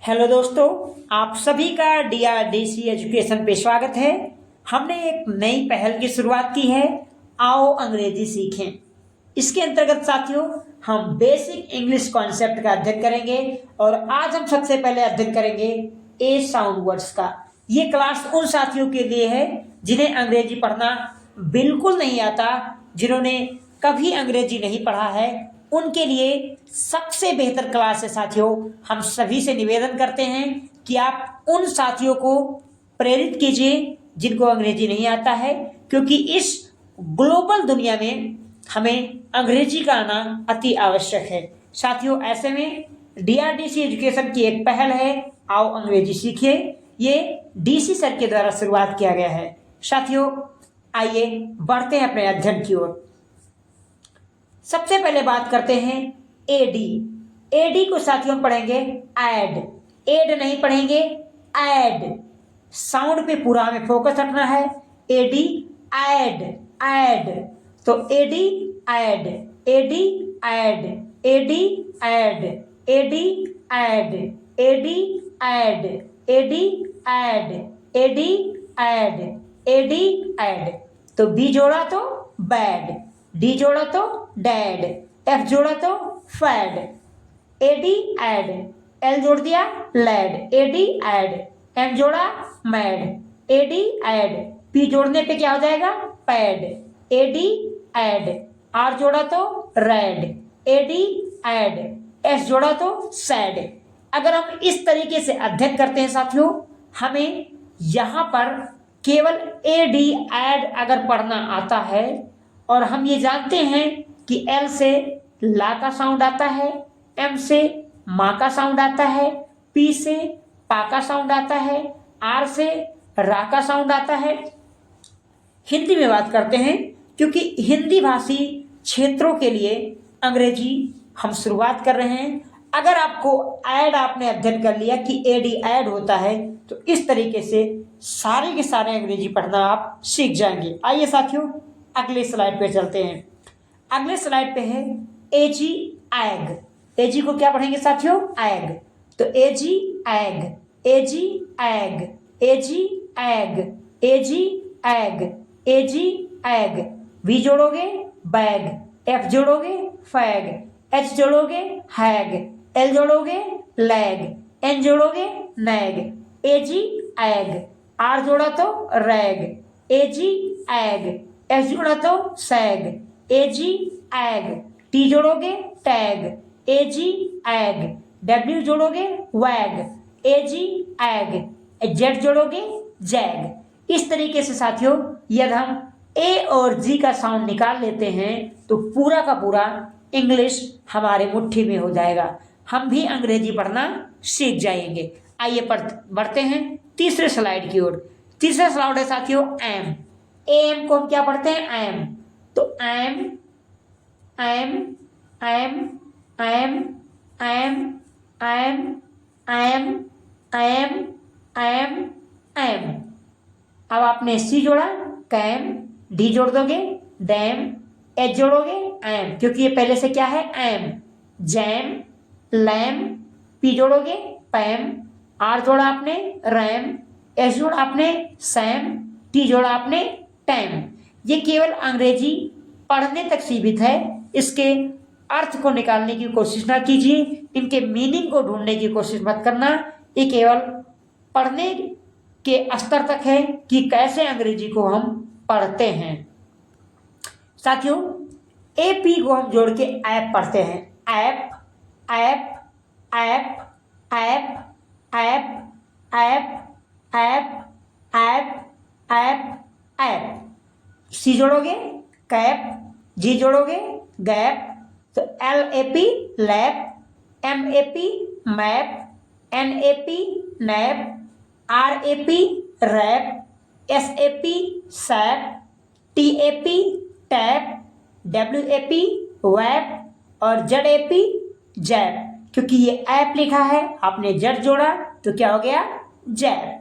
Hello दोस्तों, आप सभी का डीआरडीसी एजुकेशन पे स्वागत है। हमने एक नई पहल की शुरुआत की है, आओ अंग्रेजी सीखें। इसके अंतर्गत साथियों हम बेसिक इंग्लिश कॉन्सेप्ट का अध्ययन करेंगे और आज हम सबसे पहले अध्ययन करेंगे ए साउंड वर्ड्स का। ये क्लास उन साथियों के लिए है जिन्हें अंग्रेजी पढ़ना बिल्कुल नहीं आता, जिन्होंने कभी अंग्रेजी नहीं पढ़ा है, उनके लिए सबसे बेहतर क्लास है साथियों। हम सभी से निवेदन करते हैं कि आप उन साथियों को प्रेरित कीजिए जिनको अंग्रेजी नहीं आता है, क्योंकि इस ग्लोबल दुनिया में हमें अंग्रेजी का आना अति आवश्यक है। साथियों, ऐसे में डीआरडीसी एजुकेशन की एक पहल है, आओ अंग्रेजी सीखिए। ये डीसी सर के द्वारा शुरुआत किया गया है। साथियों, आइए बढ़ते हैं अपने अध्ययन की ओर। सबसे पहले बात करते हैं एडी। एडी को साथियों पढ़ेंगे ऐड। एड नहीं पढ़ेंगे, ऐड। साउंड पे पूरा हमें फोकस रखना है। AD ad, ad. तो AD ad, AD ad, AD ad, AD ad, AD ad, AD ad, AD ad, AD ad. तो बी जोड़ा तो बैड, डी जोड़ा तो डैड, एफ जोड़ा तो फैड, एडी ऐड, एल जोड़ दिया लैड, एडी ऐड, एम जोड़ा मैड, एडी ऐड, पी जोड़ने पे क्या हो जाएगा पैड, एडी ऐड, आर जोड़ा तो रेड, एडी ऐड, एस जोड़ा तो सैड। अगर हम इस तरीके से अध्ययन करते हैं साथियों, हमें यहां पर केवल एडी ऐड अगर पढ़ना आता है और हम ये जानते हैं कि एल से ला का साउंड आता है, एम से माँ का साउंड आता है, पी से पा का साउंड आता है, आर से रा का साउंड आता है। हिंदी में बात करते हैं, क्योंकि हिंदी भाषी क्षेत्रों के लिए अंग्रेजी हम शुरुआत कर रहे हैं। अगर आपको ऐड आपने अध्ययन कर लिया कि एडी ऐड होता है, तो इस तरीके से सारे के सारे अंग्रेजी पढ़ना आप सीख जाएंगे। आइए साथियों अगले स्लाइड पे चलते हैं। अगले स्लाइड पे है एजी एग। एजी को क्या पढ़ेंगे साथियों? एग। तो AG ag, AG ag, AG ag, AG ag, AG ag. V जोड़ोगे बैग, एफ जोड़ोगे फैग, एच जोड़ोगे हैग, एल जोड़ोगे लैग, एन जोड़ोगे नैग, एजी एग। आर जोड़ा तो रैग, एजी एग, एस जोड़ा तो सैग, एजी एग। टी जोड़ोगे टैग, एजी एग। डब्ल्यू जोड़ोगे वैग, एजी एग। जेड जोड़ोगे जैग। इस तरीके से साथियों यदि हम ए और जी का साउंड निकाल लेते हैं तो पूरा का पूरा इंग्लिश हमारे मुट्ठी में हो जाएगा। हम भी अंग्रेजी पढ़ना सीख जाएंगे। आइए बढ़ते हैं तीसरे स्लाइड की ओर। तीसरा स्लाइड है साथियों एम। एम को हम क्या पढ़ते हैं? एम। तो M, M, M, M, M, M, M, M, M, M. अब आपने सी जोड़ा कैम, डी जोड़ दोगे डैम, एच जोड़ोगे एम, क्योंकि ये पहले से क्या है एम। जैम, लैम, पी जोड़ोगे पैम, आर जोड़ा आपने रैम, एस जोड़ा आपने सैम, टी जोड़ा आपने टैम। ये केवल अंग्रेजी पढ़ने तक सीमित है। इसके अर्थ को निकालने की कोशिश ना कीजिए, इनके मीनिंग को ढूंढने की कोशिश मत करना। ये केवल पढ़ने के स्तर तक है कि कैसे अंग्रेजी को हम पढ़ते हैं। साथियों एपी को हम जोड़ के ऐप पढ़ते हैं। Ap, ap, ap, ap, ap, ap, ap, ap, ap, ap. C जोड़ोगे कैप, जी जोड़ोगे गैप, तो L A P lap, M A P map, N A P nap, R A P rap, S A P sap, T A P tap, W A P wap और Z A P JAP. क्योंकि ये app लिखा है, आपने Z जोड़ा तो क्या हो गया जैप।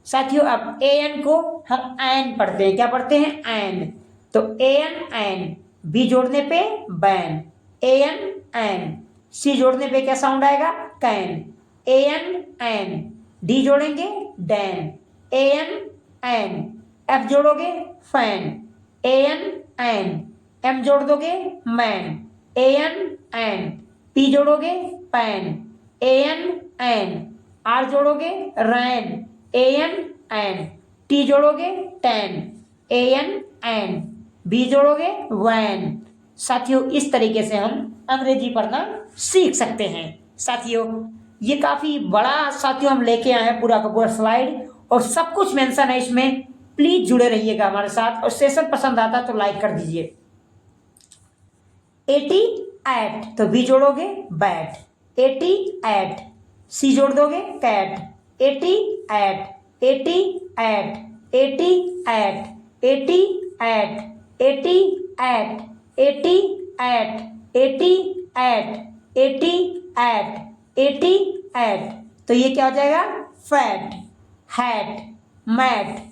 साथियों अब ए एन को हम एन पढ़ते हैं। क्या पढ़ते हैं? एन। तो ए एन एन, बी जोड़ने पे ban, A N N, C जोड़ने पे क्या साउंड आएगा? कैन, AN, D जोड़ेंगे डैन, AN, F जोड़ोगे फैन, AN, M जोड़ दोगे मैन, AN, P जोड़ोगे पैन, AN, R जोड़ोगे रैन, AN, T जोड़ोगे टैन, AN, B जोड़ोगे वैन। साथियों इस तरीके से हम अंग्रेजी पढ़ना सीख सकते हैं। साथियों ये काफी बड़ा साथियों हम लेके आए हैं पूरा का पूरा स्लाइड और सब कुछ मेंशन है इसमें। प्लीज जुड़े रहिएगा हमारे साथ और सेशन पसंद आता तो लाइक कर दीजिए। 80 एट तो बी जोड़ोगे बैट, 80 एट, सी जोड़ दोगे cat, 80 at, 80 at, 80 at, 80 at, 80 at, 80 at, 80 at, 80 at, 80 at. तो ये क्या हो जाएगा फैट, हैट, मैट।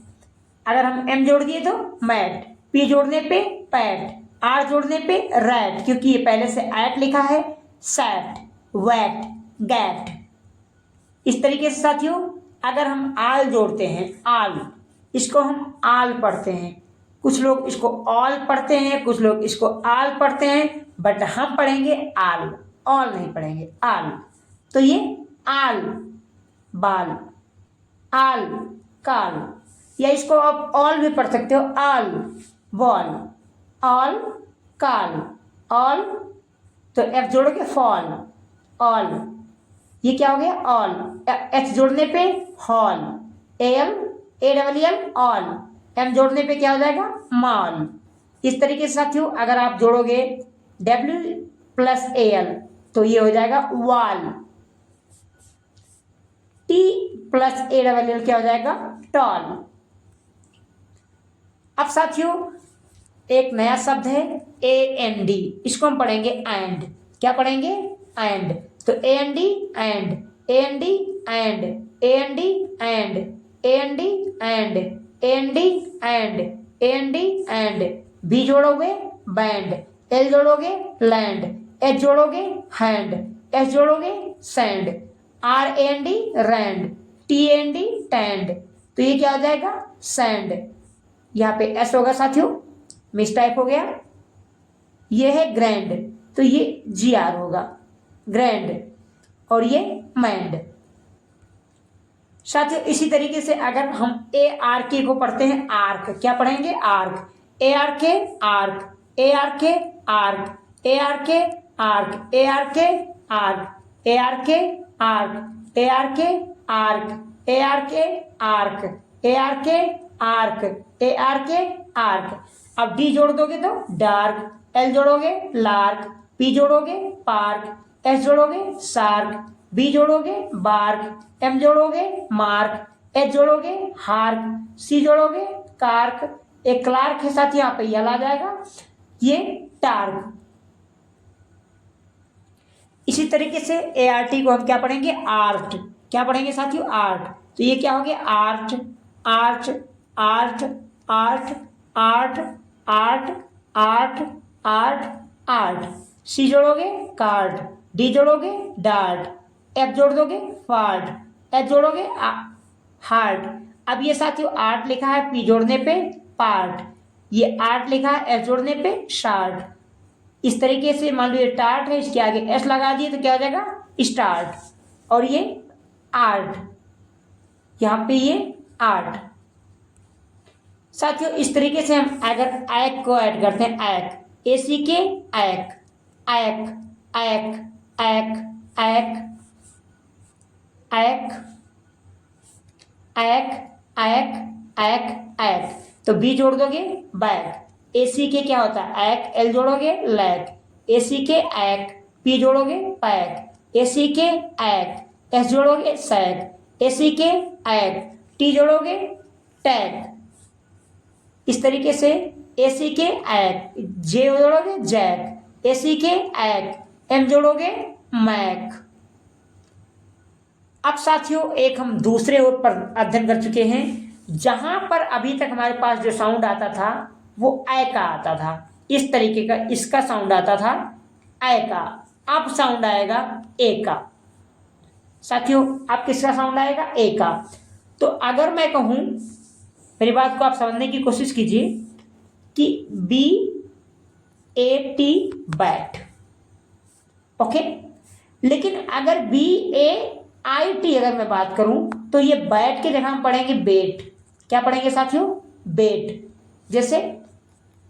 अगर हम एम जोड़ दिए तो मैट, पी जोड़ने पे पैट, आर जोड़ने पे रैट, क्योंकि ये पहले से एट लिखा है, सैट, वैट, गैट। इस तरीके से साथियों अगर हम आल जोड़ते हैं, आल, इसको हम आल पढ़ते हैं, कुछ लोग इसको ऑल पढ़ते हैं, कुछ लोग इसको आल पढ़ते हैं, बट हम पढ़ेंगे आल, ऑल नहीं पढ़ेंगे, आल। तो ये आल बाल, आल काल, या इसको आप ऑल भी पढ़ सकते हो, all ball, all call, all तो एफ जोड़ोगे फॉल, ऑल। ये क्या हो गया ऑल, एच जोड़ने पे hall, L, ALL all, M जोड़ने पे क्या हो जाएगा मॉल। इस तरीके से साथियों अगर आप जोड़ोगे W + AL तो ये हो जाएगा वॉल, T + ALL क्या हो जाएगा टॉल। अब साथियों एक नया शब्द है AND, इसको हम पढ़ेंगे एंड। क्या पढ़ेंगे एंड, तो AND and, AND and, AND and, AND and, AND and, AND and, B जोड़ोगे बैंड, L जोड़ोगे लैंड, H जोड़ोगे हैंड, S जोड़ोगे sand, RAND rand, TAND tand. तो ये क्या हो जाएगा सैंड। यहाँ पे S होगा साथियों, मिस टाइप हो गया। ये है ग्रैंड तो ये GR होगा ग्रैंड, और ये मैंड। साथियों इसी तरीके से अगर हम ARK को पढ़ते हैं आर्क, क्या पढ़ेंगे ark, ARK ark, ARK ark, ARK ark, ARK ark, ARK ark, ARK ark, ARK ark, ARK ark, ARK ark. अब D जोड़ दोगे तो डार्क, L जोड़ोगे लार्क, P जोड़ोगे पार्क, S जोड़ोगे सार्क, B जोड़ोगे बार्क, M जोड़ोगे मार्क, H जोड़ोगे हार्क, C जोड़ोगे कार्क। एक क्लार्क के साथ यहाँ पे यल आ जाएगा, ये टार्क। इसी तरीके से ART को हम क्या पढ़ेंगे आर्ट, क्या पढ़ेंगे साथियों आर्ट। तो ये क्या हो गया art, arch, art, art, art, art, art, art, art. C जोड़ोगे कार्ड, D जोड़ोगे डार्ट, F जोड़ दोगे फार्ट, H जोड़ोगे हार्ट। अब ये साथियों आर्ट लिखा है P जोड़ने पे पार्ट, ये आर्ट लिखा है S जोड़ने पे शार्ट। इस तरीके से मान लो ये टार्ट है, इसके आगे S लगा दिए तो क्या हो जाएगा स्टार्ट, और ये आर्ट, यहाँ पे ये आर्ट। साथियों इस तरीके से हम अगर ऐक को ऐड करते हैं, ऐक, ACK ऐक, ऐक, ऐक, ऐक, ऐक, ऐक, ऐक, ऐक, ऐक, ऐक। तो B जोड़ दोगे बैक, ACK क्या होता है ऐक, L जोड़ोगे लैक, ACK ऐक, P जोड़ोगे पैक, ACK ऐक, S जोड़ोगे सैक, ACK ऐक, T जोड़ोगे टैक। इस तरीके से ACK ऐक, J जोड़ोगे जैक, ACK ऐक, M जोड़ोगे मैक। अब साथियों एक हम दूसरे ओर पर अध्ययन कर चुके हैं, जहां पर अभी तक हमारे पास जो साउंड आता था वो ऐ का आता था, इस तरीके का इसका साउंड आता था ऐ का। अब साउंड आएगा ए का। साथियों आप किसका साउंड आएगा, ए का। तो अगर मैं कहूं, मेरी बात को आप समझने की कोशिश कीजिए कि B A T bat, okay. लेकिन अगर बी ए आई टी अगर मैं बात करूं तो ये बैट की जगह हम पढ़ेंगे बेट। क्या पढ़ेंगे साथियों, बेट। जैसे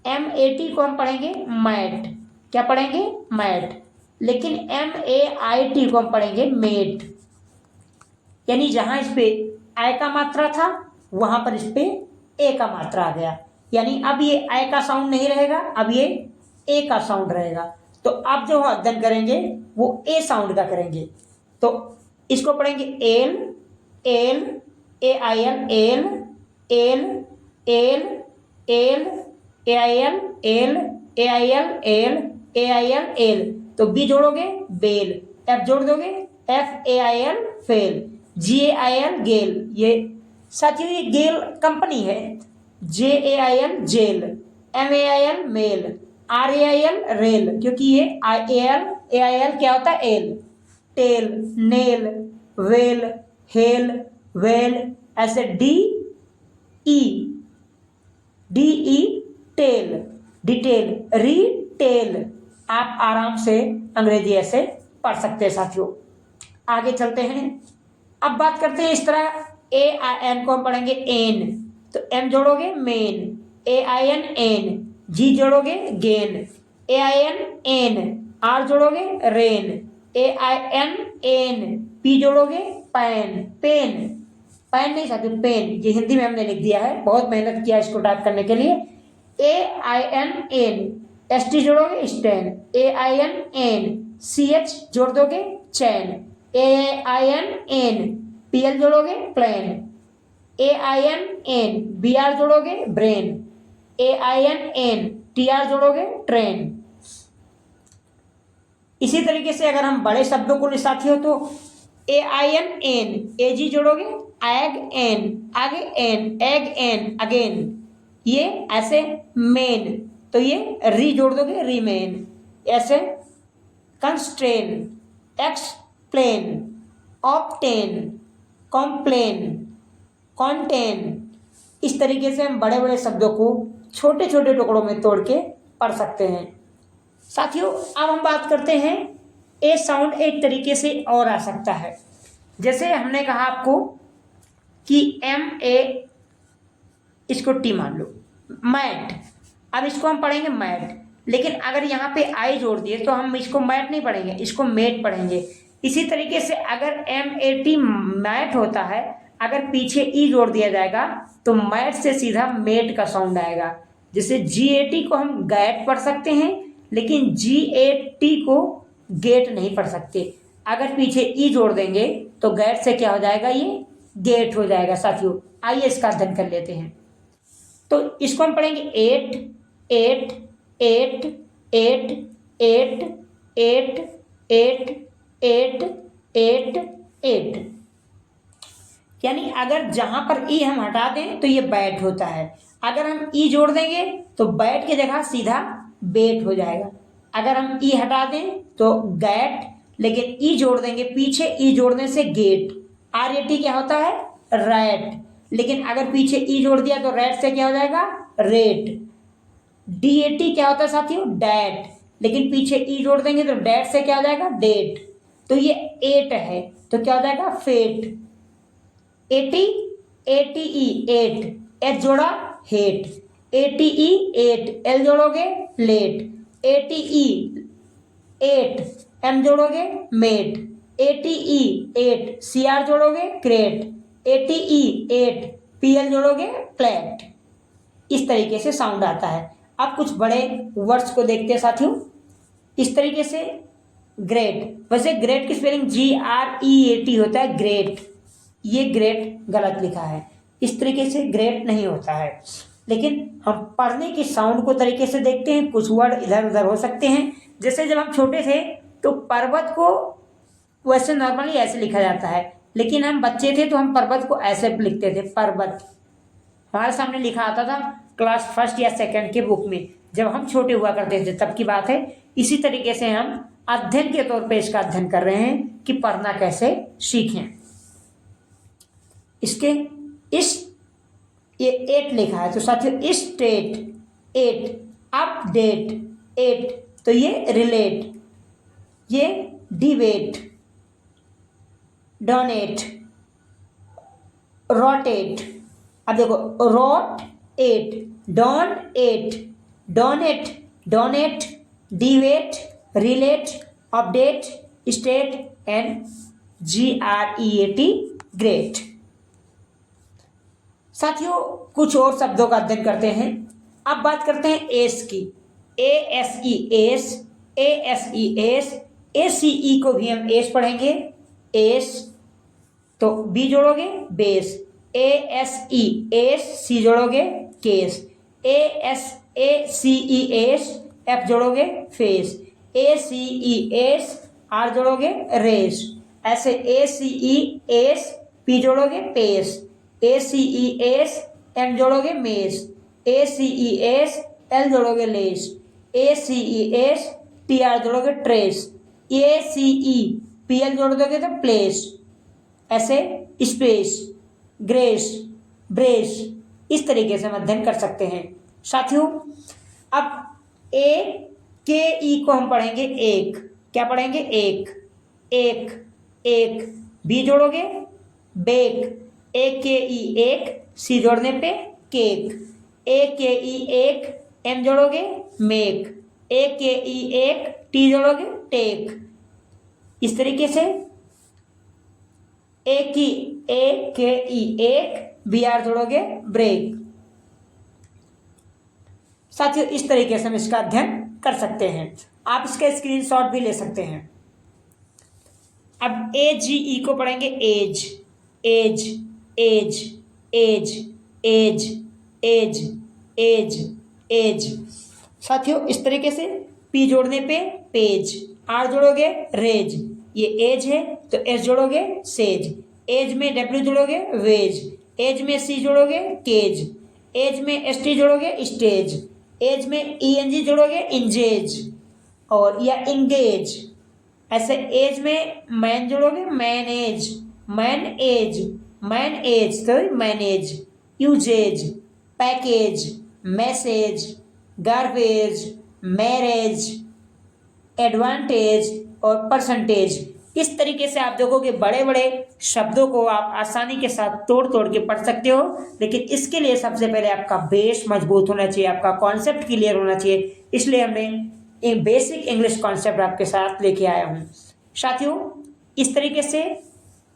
एम ए टी को हम पढ़ेंगे मैट, क्या पढ़ेंगे, मैट। लेकिन एम ए आई टी को हम पढ़ेंगे मेट। यानी जहां इस पे आई का मात्रा था वहां पर इस पे ए का मात्रा आ गया। यानी अब ये आई का साउंड नहीं रहेगा, अब ये ए का साउंड रहेगा। तो अब जो अध्ययन करेंगे वो ए साउंड का करेंगे। तो इसको पढ़ेंगे ail, L, A I L, ail, ail, ail, L, A I L, L, A I L, L, A I L, A. I B जोड़ोगे बेल, एफ जोड़ दोगे F A I L fail, G A I L gail. ये साथियों ये GAIL company है। J A I L jail, M A I L mail, R A I L rail, क्योंकि ये A I L क्या होता है, ail. Tail, nail, wail, hail, wail, ऐसे D E tail, detail, retail. आप आराम से अंग्रेजी ऐसे पढ़ सकते हैं साथियों। आगे चलते हैं, अब बात करते हैं इस तरह ए आई एन को हम पढ़ेंगे एन। तो एम जोड़ोगे main, A I N ain, G जोड़ोगे gain, A I N ain, R जोड़ोगे rain, A I N ain, P जोड़ोगे पैन, पेन, पैन नहीं साथियों पेन, ये हिंदी में हमने लिख दिया है, बहुत मेहनत किया इसको टाइप करने के लिए। A I N ain, S T जोड़ोगे stain, A I N N, C H जोड़ दोगे chain, A I N ain, P L जोड़ोगे plain, A I N ain, B R जोड़ोगे brain, A I N ain, T R जोड़ोगे train. इसी तरीके से अगर हम बड़े शब्दों को साथियों तो A I N ain, A G जोड़ोगे एग एन, आगे एन, एग एन अगेन, ये ऐसे मेन। तो ये री जोड़ दोगे रीमेन, ऐसे constrain, explain, obtain, complain, contain. इस तरीके से हम बड़े बड़े शब्दों को छोटे छोटे टुकड़ों में तोड़ के पढ़ सकते हैं। साथियों अब हम बात करते हैं ए साउंड एक तरीके से और आ सकता है। जैसे हमने कहा आपको कि एम ए, इसको टी मान लो, मैट। अब इसको हम पढ़ेंगे मैट, लेकिन अगर यहाँ पे आई जोड़ दिए तो हम इसको मैट नहीं पढ़ेंगे, इसको मेट पढ़ेंगे। इसी तरीके से अगर एम ए टी मैट होता है, अगर पीछे ई जोड़ दिया जाएगा तो मैट से सीधा मेट का साउंड आएगा। जैसे जी ए टी को हम गैट पढ़ सकते हैं, लेकिन जी ए टी को गेट नहीं पढ़ सकते। अगर पीछे ई जोड़ देंगे तो गैट से क्या हो जाएगा, ये गेट हो जाएगा। साथियों आइए इसका अध्ययन कर लेते हैं। तो इसको हम पढ़ेंगे eight, eight, eight, eight, eight, eight, eight, eight, eight, eight. यानी अगर जहां पर ई हम हटा दें तो ये बैट होता है, अगर हम ई जोड़ देंगे तो बैट की जगह सीधा बेट हो जाएगा। अगर हम ई हटा दें तो गैट, लेकिन ई जोड़ देंगे पीछे, ई जोड़ने से गेट। आर ए टी क्या होता है, रैट, लेकिन अगर पीछे ई जोड़ दिया तो रैट से क्या हो जाएगा, रेट। डी ए टी क्या होता है साथियों, डैट, लेकिन पीछे ई जोड़ देंगे तो डैट से क्या हो जाएगा, डेट। तो ये एट है तो क्या हो जाएगा, fate. AT, AT E ate, H जोड़ा hate, AT E ate, L जोड़ोगे late, AT E ate, M जोड़ोगे mate, AT E ate, C R जोड़ोगे crate, AT E ate, P L जोड़ोगे प्लेट। इस तरीके से साउंड आता है। अब कुछ बड़े वर्ड्स को देखते हैं साथियों। इस तरीके से ग्रेट, वैसे ग्रेट की spelling G R E A T होता है, ग्रेट। ये ग्रेट गलत लिखा है, इस तरीके से ग्रेट नहीं होता है। लेकिन हम पढ़ने की साउंड को तरीके से देखते हैं। कुछ वर्ड इधर उधर हो सकते हैं। जैसे जब हम छोटे थे तो पर्वत को वैसे नॉर्मली ऐसे लिखा जाता है, लेकिन हम बच्चे थे तो हम पर्वत को ऐसे लिखते थे, पर्वत। हमारे सामने लिखा आता था क्लास फर्स्ट या सेकंड के बुक में, जब हम छोटे हुआ करते थे तब की बात है। इसी तरीके से हम अध्ययन के तौर पे इसका अध्ययन कर रहे हैं कि पढ़ना कैसे सीखें। इसके इस ये 8 लिखा है तो साथियों स्टेट 8, अपडेट 8, तो ये रिलेट, ये डिबेट, डोनेट, रोटेट। अब देखो rote 8, don 8, donate, donate, debate, relate, update, state and GREAT, great. साथियों कुछ और शब्दों का अध्ययन करते हैं। अब बात करते हैं एस की। ASE, ASES, ACE को भी हम एस पढ़ेंगे। एस तो बी जोड़ोगे बेस, ASE एस, सी जोड़ोगे केस, ACES एफ जोड़ोगे फेस, ACES आर जोड़ोगे रेस, ऐसे ACES पी जोड़ोगे पेस, ACES एम जोड़ोगे मेस, ACES एल जोड़ोगे लेस, ACES TR जोड़ोगे ट्रेस, ACE PL जोड़ दोगे तो प्लेस, ऐसे स्पेस, ग्रेस, ब्रेस, इस तरीके से हम अध्ययन कर सकते हैं। साथियों अब AKE को हम पढ़ेंगे एक। क्या पढ़ेंगे? एक, एक, एक, बी जोड़ोगे बेक, AKE एक, सी जोड़ने पे केक, AKE एक, एम जोड़ोगे मेक, AKE एक, टी जोड़ोगे टेक। इस तरीके से AKE एक, BR जोड़ोगे ब्रेक। साथियों इस तरीके से हम इसका अध्ययन कर सकते हैं। आप इसका स्क्रीनशॉट भी ले सकते हैं। अब AGE को पढ़ेंगे age, age, age, age, age, age, age, age. साथियों इस तरीके से P जोड़ने पे पेज, R जोड़ोगे रेज, ये एज है तो एस जोड़ोगे सेज, एज में W जोड़ोगे वेज, एज में C जोड़ोगे केज, एज में ST जोड़ोगे स्टेज, एज में ENG जोड़ोगे इंजेज और या इंगेज। ऐसे एज में मैन जोड़ोगे manage, man age, man age तो manage, usage, package, message, garbage, marriage, advantage और परसेंटेज। इस तरीके से आप देखोगे बड़े बड़े शब्दों को आप आसानी के साथ तोड़ तोड़ के पढ़ सकते हो, लेकिन इसके लिए सबसे पहले आपका बेस मजबूत होना चाहिए, आपका कॉन्सेप्ट क्लियर होना चाहिए। इसलिए हमने एक बेसिक इंग्लिश कॉन्सेप्ट आपके साथ लेके आया हूँ। साथियों इस तरीके से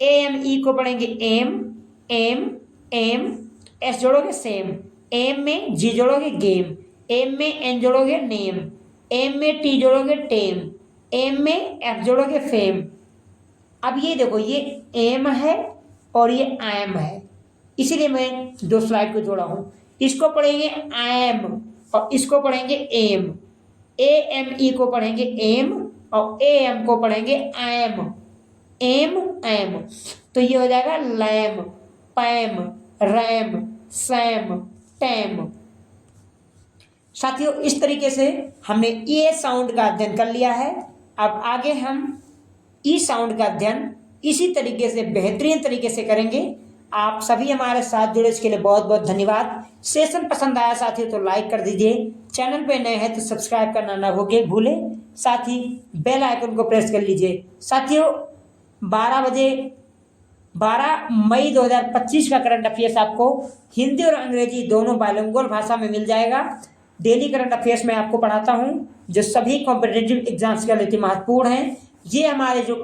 AME को पढ़ेंगे एम, एम, एम, एस जोड़ोगे सेम, एम में G जोड़ोगे गेम, एम में N जोड़ोगे नेम, एम में T जोड़ोगे टेम, एम में F जोड़ोगे फेम। अब ये देखो ये एम है और ये एम है, इसीलिए मैं 2 स्लाइड को जोड़ा हूँ। इसको पढ़ेंगे एम और इसको पढ़ेंगे एम। AME को पढ़ेंगे एम और AM को पढ़ेंगे एम, एम एम। तो ये हो जाएगा लैम, पैम, रैम, सैम, टैम। साथियों इस तरीके से हमने ए साउंड का अध्ययन कर लिया है। अब आगे हम ई साउंड का अध्ययन इसी तरीके से बेहतरीन तरीके से करेंगे। आप सभी हमारे साथ जुड़े इसके लिए बहुत बहुत धन्यवाद। सेशन पसंद आया साथियों तो लाइक कर दीजिए, चैनल पे नए हैं तो सब्सक्राइब करना ना भूलें, साथ ही बेल आइकन को प्रेस कर लीजिए। साथियों 12 मई 2025 का करंट अफेयर्स आपको हिंदी और अंग्रेजी दोनों बाइलिंगुअल भाषा में मिल जाएगा। डेली करंट अफेयर्स में आपको पढ़ाता हूँ जो सभी कॉम्पिटिटिव एग्जाम्स के लिए महत्वपूर्ण हैं। ये हमारे जो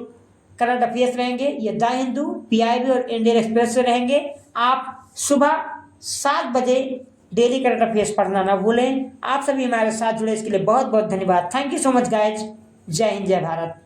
करंट अफेयर्स रहेंगे ये द हिंदू, PIB और इंडियन एक्सप्रेस से रहेंगे। आप सुबह 7 बजे डेली करंट अफेयर्स पढ़ना ना भूलें। आप सभी हमारे साथ जुड़े इसके लिए बहुत बहुत धन्यवाद। Thank you so much guys. जय हिंद, जय भारत।